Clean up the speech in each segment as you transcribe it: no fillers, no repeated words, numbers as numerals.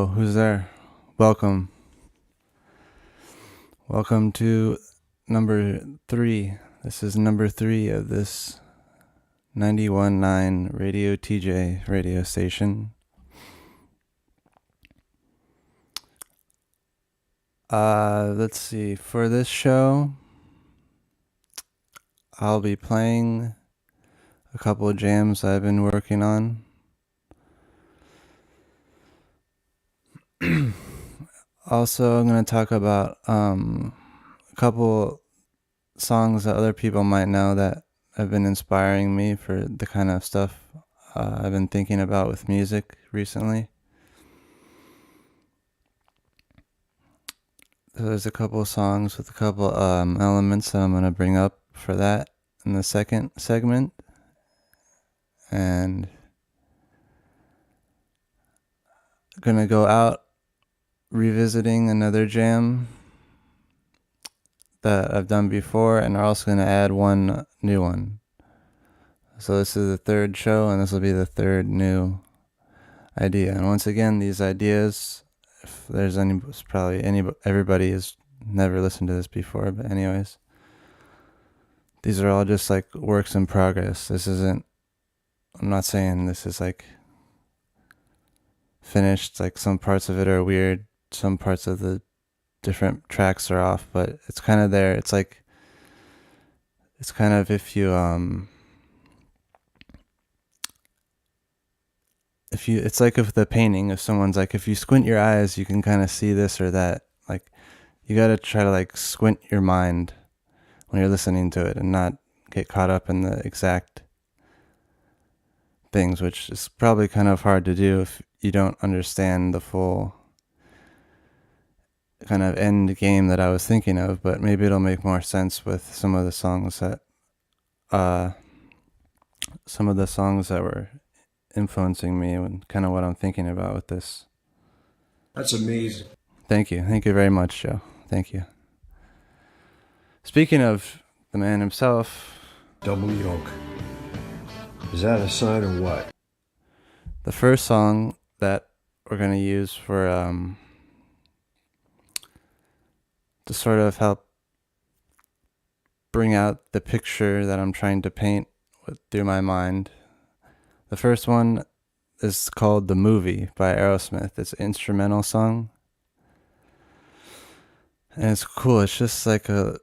Hello, who's there? Welcome. Welcome to number 3. This is number 3 of this 91.9 Radio TJ radio station. Let's see. For this show, I'll be playing a couple of jams I've been working on. Also, I'm going to talk about a couple songs that other people might know that have been inspiring me for the kind of stuff I've been thinking about with music recently. So there's a couple songs with a couple elements that I'm going to bring up for that in the second segment. And I'm going to go out revisiting another jam that I've done before, and we're also going to add one new one. So this is the third show, and this will be the third new idea. And once again, these ideas, if there's everybody has never listened to this before, but anyways, these are all just like works in progress. I'm not saying this is like finished, like some parts of it are weird, some parts of the different tracks are off, but it's kind of there. It's kind of if you it's like if the painting, if someone's like, if you squint your eyes, you can kind of see this or that. Like, you got to try to like squint your mind when you're listening to it and not get caught up in the exact things, which is probably kind of hard to do if you don't understand the full kind of end game that I was thinking of, but maybe it'll make more sense with some of the songs that were influencing me and kind of what I'm thinking about with this. That's amazing. Thank you. Thank you very much, Joe. Thank you. Speaking of the man himself. Double yoke. Is that a sign or what? The first song that we're going to use for to sort of help bring out the picture that I'm trying to paint through my mind. The first one is called The Movie by Aerosmith. It's an instrumental song. And it's cool. It's just like a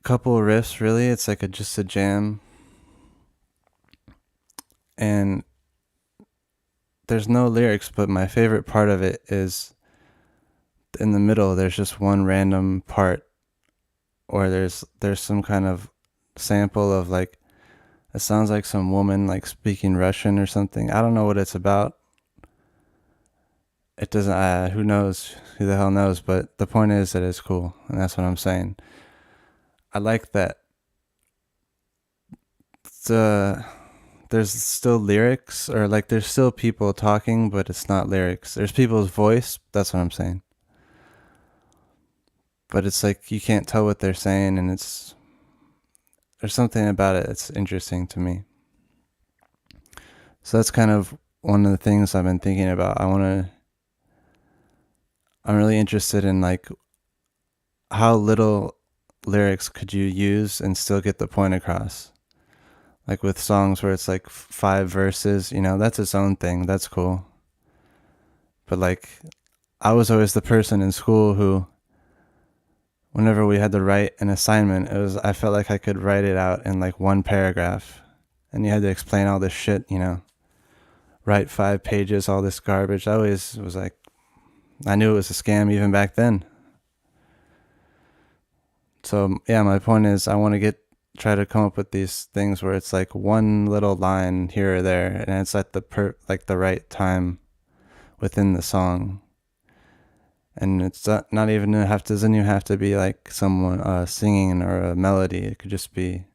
couple of riffs, really. It's like just a jam. And there's no lyrics, but my favorite part of it is in the middle, there's just one random part or there's some kind of sample of like, it sounds like some woman like speaking Russian or something. I don't know what it's about. It doesn't, who knows, who the hell knows, but the point is that it's cool, and that's what I'm saying. I like that there's still lyrics, or like there's still people talking, but it's not lyrics. There's people's voice, that's what I'm saying. But it's like you can't tell what they're saying, and there's something about it that's interesting to me. So that's kind of one of the things I've been thinking about. I'm really interested in like how little lyrics could you use and still get the point across. Like with songs where it's like 5 verses, that's its own thing. That's cool. But like, I was always the person in school who, whenever we had to write an assignment, I felt like I could write it out in like one paragraph, and you had to explain all this shit, write 5 pages, all this garbage. I always was like, I knew it was a scam even back then. So yeah, my point is I want to try to come up with these things where it's like one little line here or there, and it's at the right time within the song. And it's not even doesn't even have to be like someone singing or a melody. It could just be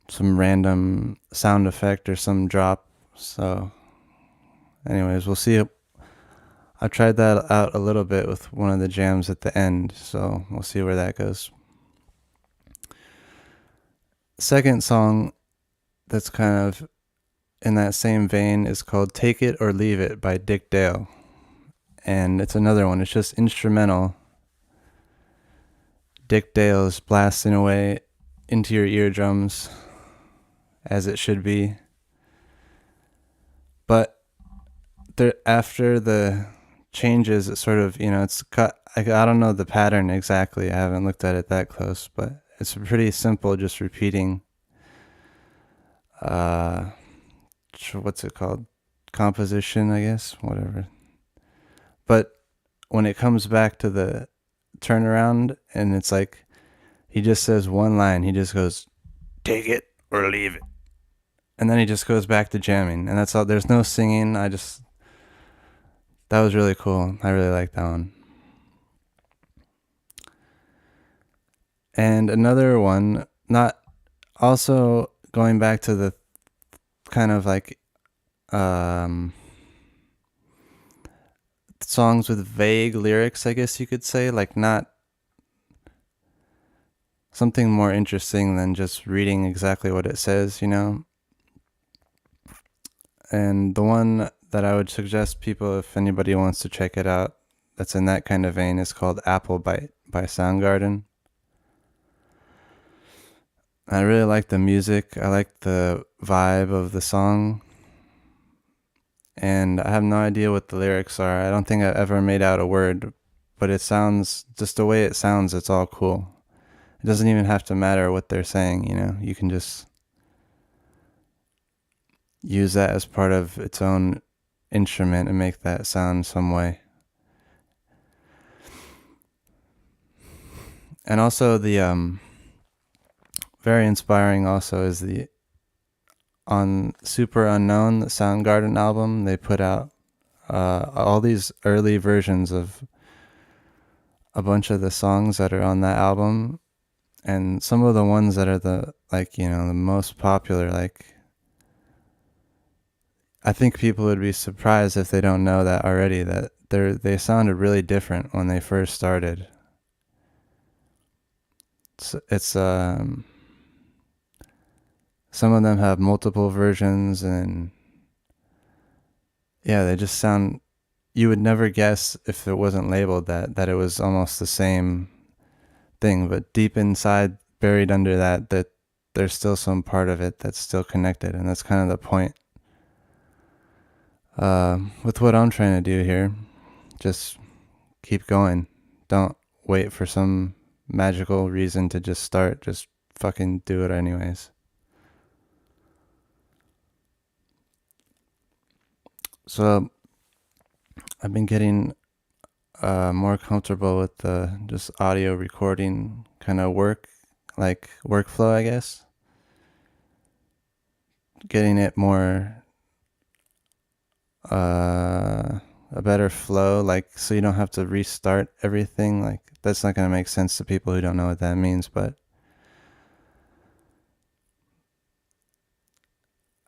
some random sound effect or some drop. So anyways, we'll see. I tried that out a little bit with one of the jams at the end, so we'll see where that goes. Second song that's kind of in that same vein is called Take It or Leave It by Dick Dale. and it's another one. It's just instrumental. Dick Dale's blasting away into your eardrums as it should be. But there, after the changes, it sort of, it's cut. I don't know the pattern exactly. I haven't looked at it that close, but it's pretty simple, just repeating. Uh, what's it called? Composition, I guess. Whatever. But when it comes back to the turnaround, and it's like he just says one line. He just goes, "Take it or leave it," and then he just goes back to jamming, and that's all. There's no singing. That was really cool. I really like that one. And another one, not also going back to the kind of like songs with vague lyrics, I guess you could say, like not something more interesting than just reading exactly what it says, And the one that I would suggest people, if anybody wants to check it out, that's in that kind of vein, is called Apple Bite by Soundgarden. I really like the music. I like the vibe of the song. And I have no idea what the lyrics are. I don't think I ever made out a word, but it sounds, just the way it sounds, it's all cool. It doesn't even have to matter what they're saying, You can just use that as part of its own instrument and make that sound some way. And also the very inspiring also is the on Super Unknown, the Soundgarden album, they put out all these early versions of a bunch of the songs that are on that album, and some of the ones that are the most popular, like I think people would be surprised if they don't know that already, that they sounded really different when they first started. It's some of them have multiple versions, and yeah, they just sound, you would never guess if it wasn't labeled that it was almost the same thing, but deep inside, buried under that there's still some part of it that's still connected, and that's kind of the point with what I'm trying to do here. Just keep going. Don't wait for some magical reason to just start. Just fucking do it anyways. So I've been getting more comfortable with the just audio recording kind of workflow, I guess. Getting it more a better flow, like so you don't have to restart everything. Like that's not going to make sense to people who don't know what that means, but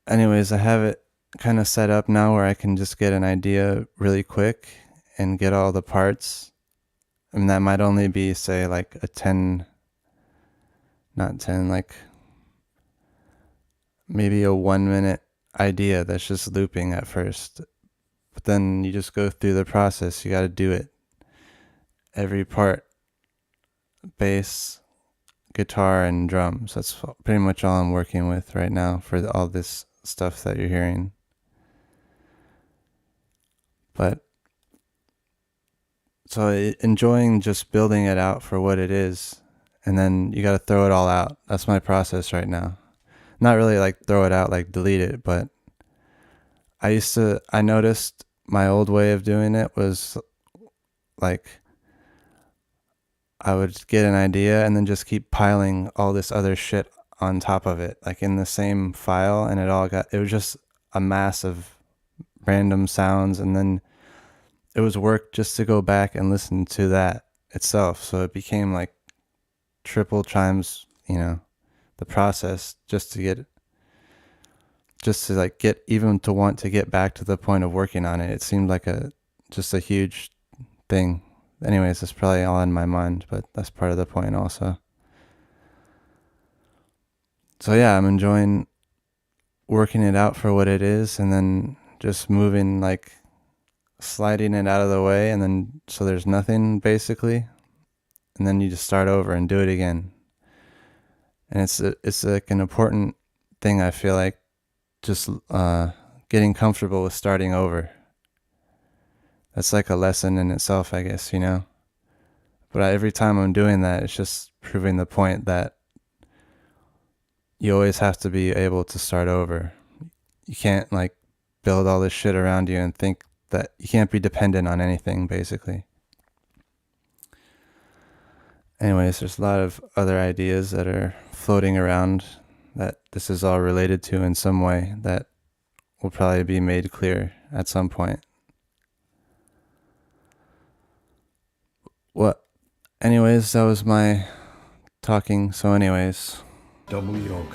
anyways, I have it kind of set up now where I can just get an idea really quick and get all the parts. And that might only be, say, like a 10, not 10, like maybe a 1 minute idea that's just looping at first. But then you just go through the process. You got to do it. Every part, bass, guitar, and drums. That's pretty much all I'm working with right now for all this stuff that you're hearing. But so enjoying just building it out for what it is, and then you got to throw it all out. That's my process right now. Not really like throw it out, like delete it, but I noticed my old way of doing it was like I would get an idea and then just keep piling all this other shit on top of it, like in the same file, and it was just a mass of random sounds, and then it was work just to go back and listen to that itself. So it became like triple times, the process just to get even to want to get back to the point of working on it. It seemed like just a huge thing. Anyways, that's probably all in my mind, but that's part of the point also. So yeah, I'm enjoying working it out for what it is, and then just moving like sliding it out of the way, and then so there's nothing basically, and then you just start over and do it again. And it's like an important thing, I feel like, just getting comfortable with starting over. That's like a lesson in itself, I guess, you know. But every time I'm doing that, it's just proving the point that you always have to be able to start over. You can't like build all this shit around you and think that you can't be dependent on anything, basically. Anyways, there's a lot of other ideas that are floating around that this is all related to in some way that will probably be made clear at some point. What? Anyways, that was my talking. So anyways, Double yoke.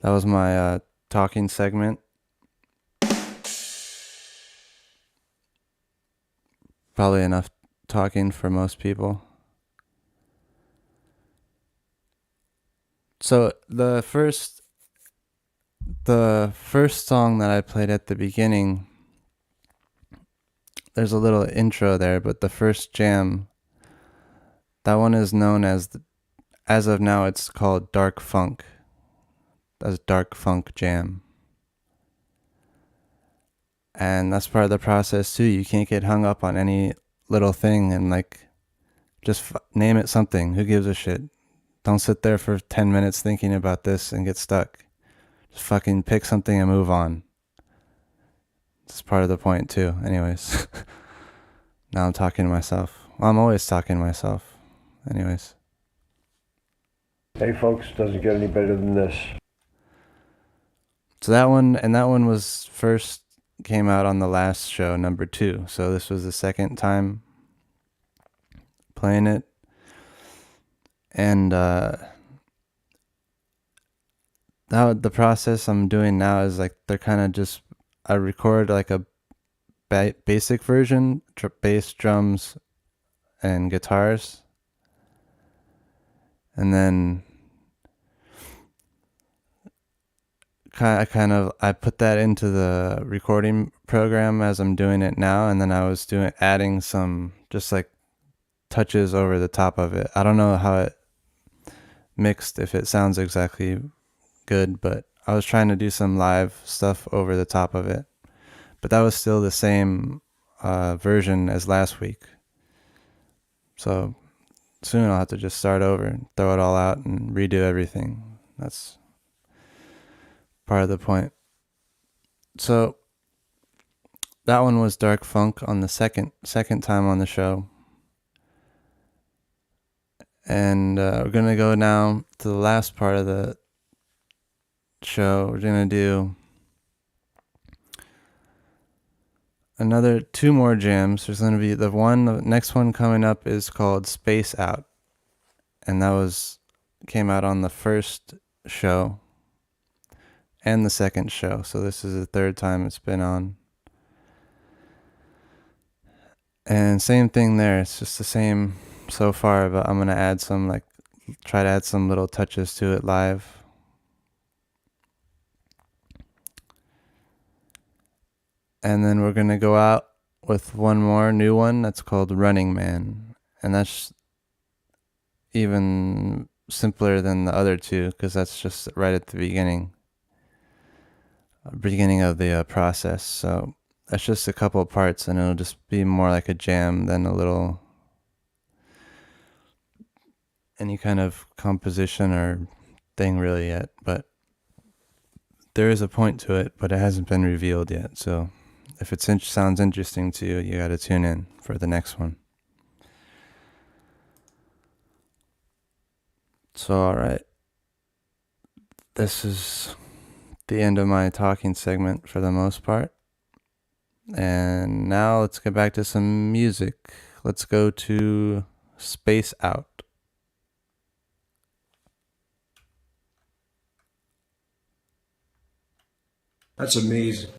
that was my talking segment. Probably enough talking for most people. So the first song that I played at the beginning, there's a little intro there, but the first jam, that one is known as of now, it's called Dark Funk. That's Dark Funk Jam. And that's part of the process too. You can't get hung up on any little thing and like just name it something. Who gives a shit? Don't sit there for 10 minutes thinking about this and get stuck. Just fucking pick something and move on. It's part of the point too. Anyways, now I'm talking to myself. Well, I'm always talking to myself. Anyways. Hey folks, doesn't get any better than this. So that one was first came out on the last show, number 2. So this was the second time playing it. And now the process I'm doing now is like they're kind of just, I record like a basic version, bass, drums, and guitars. And then I put that into the recording program as I'm doing it now, and then I was adding some just like touches over the top of it. I don't know how it mixed, if it sounds exactly good, but I was trying to do some live stuff over the top of it. But that was still the same version as last week. So soon I'll have to just start over and throw it all out and redo everything. That's part of the point. So that one was Dark Funk on the second time on the show. And we're going to go now to the last part of the show. We're going to do another 2 more jams. There's going to be the next one coming up is called Space Out. And that came out on the first show and the second show. So this is the third time it's been on. And same thing there. It's just the same so far, but I'm going to try to add some little touches to it live. And then we're going to go out with one more new one that's called Running Man. And that's even simpler than the other 2 because that's just right at the beginning of the process. So that's just a couple of parts, and it'll just be more like a jam than any kind of composition or thing really yet. But there is a point to it, but it hasn't been revealed yet. So if it sounds interesting to you, you got to tune in for the next one. So, all right. This is the end of my talking segment for the most part. And now let's get back to some music. Let's go to Space Out. That's amazing.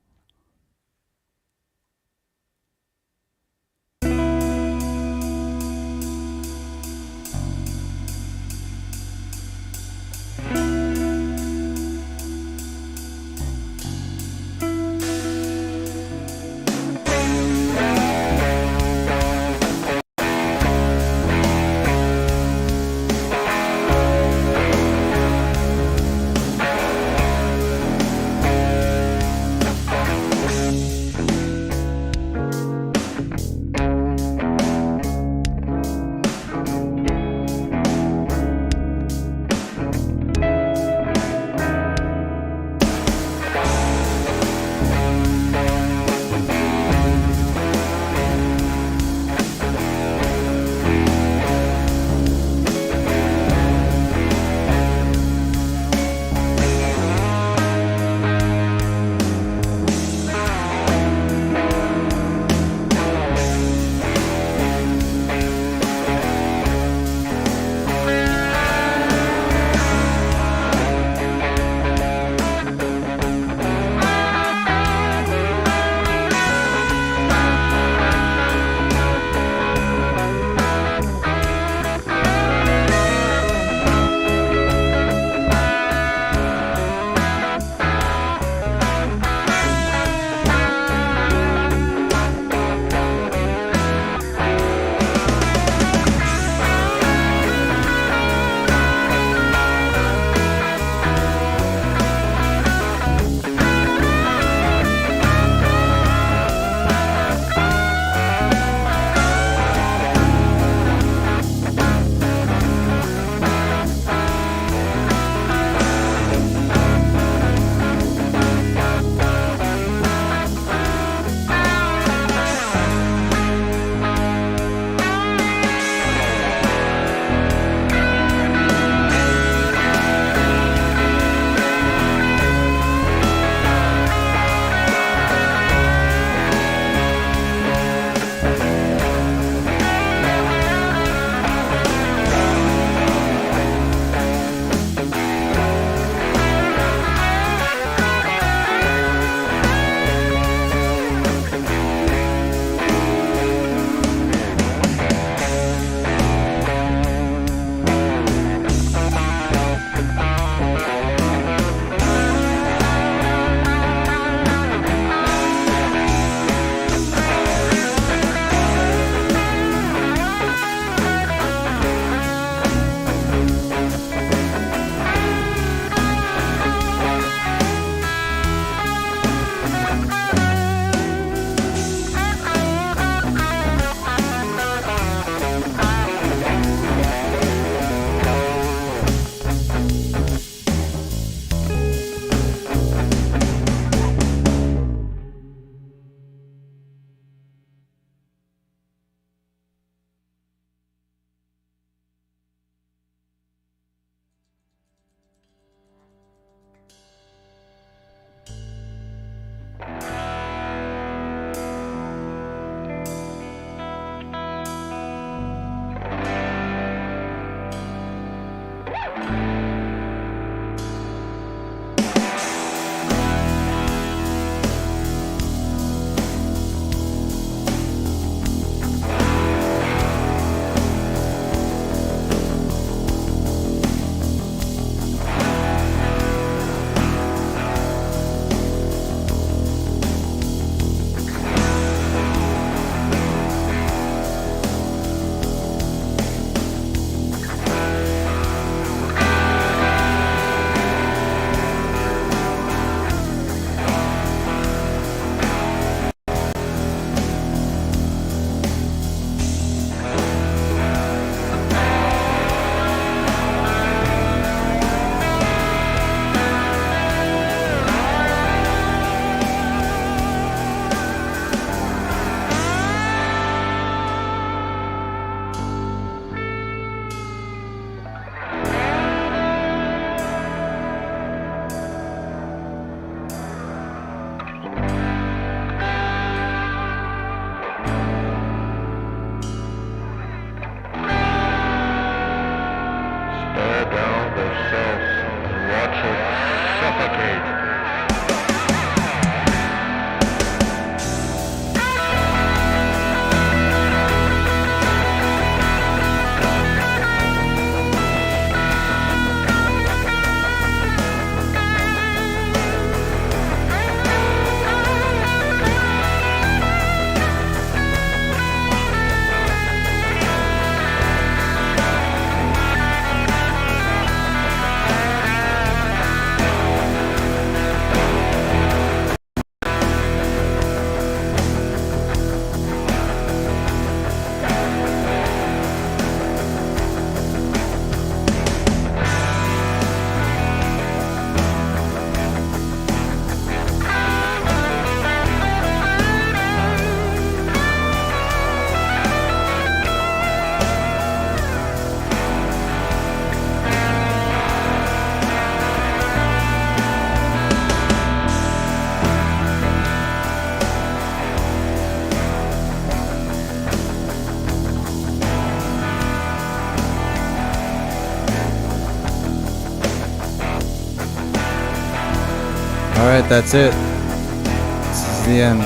Alright, that's it. This is the end.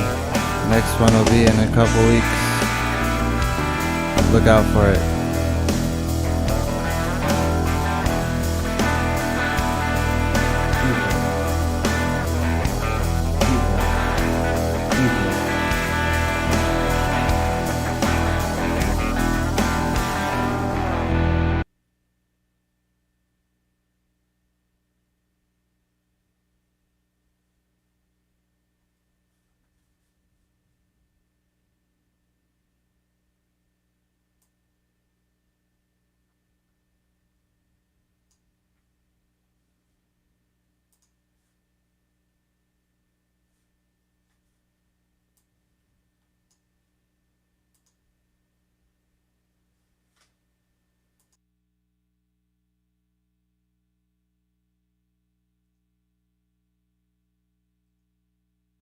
Next one will be in a couple weeks. Look out for it.